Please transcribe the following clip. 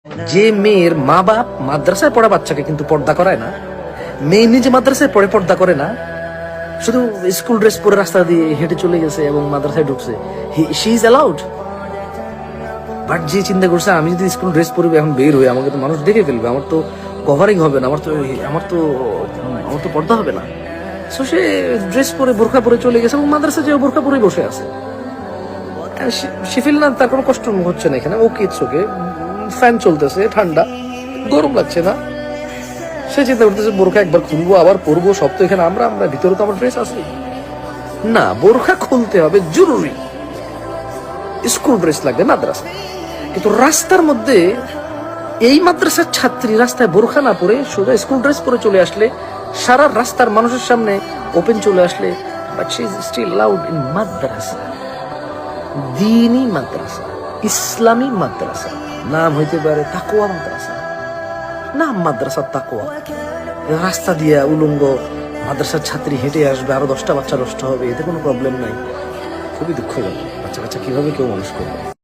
যে মেয়ের মা বাপ মাদ্রাসায় পড়া বাচ্চাকে কিন্তু পর্দা করায় না, মেয়ে নিজে মাদ্রাসায় পড়ে পর্দা করে না, শুধু স্কুল ড্রেস পরে রাস্তা দিয়ে হেঁটে চলে গেছে এবং মাদ্রাসায় ঢুকছে, শি ইজ অ্যালাউড। বাট যে চিন্তা করছে আমি যদি স্কুল ড্রেস পরবে এখন বের হই, আমাকে তো মানুষ দেখে ফেলবে, আমার তো কভারিং হবে না, আমার তো পর্দা হবে না। সো সে ড্রেস পরে বোরখা পরে চলে গেছে এবং মাদ্রাসা যে বোরখা পরে বসে আছে। সে ফিল না, তার কোনো কষ্ট হচ্ছে না এখানে, ওকে ইটস ওকে, ফ্যান চলতেছে, ঠান্ডা, গরম লাগছে না। সে চিন্তা করতেছে বোরখা একবার খুলবো আবার পরবো, সব তো এখানে আমরা ভিতরে তো আমার ড্রেস আছে না, বোরখা খুলতে হবে জরুরি, স্কুল ড্রেস লাগবে মাদ্রাসা। কিন্তু রাস্তার মধ্যে এই মাদ্রাসার ছাত্রী রাস্তায় বোরখা না পরে সোজা স্কুল ড্রেস পরে চলে আসলে, সারা রাস্তার মানুষের সামনে ওপেন চলে আসলে, but she is still loud in মাদ্রাসা, দ্বীনি মাদ্রাসা, ইসলামী মাদ্রাসা, নাম হইতে পারে তাকওয়া মাদ্রাসা, নাম মাদ্রাসা তাকওয়া। রাস্তা দিয়ে উলঙ্গ মাদ্রাসার ছাত্রী হেঁটে আসবে, আরো 10টা বাচ্চা নষ্ট হবে, এতে কোনো প্রবলেম নাই। খুবই দুঃখজনক, বাচ্চা কিভাবে কেউ মানুষ করবে।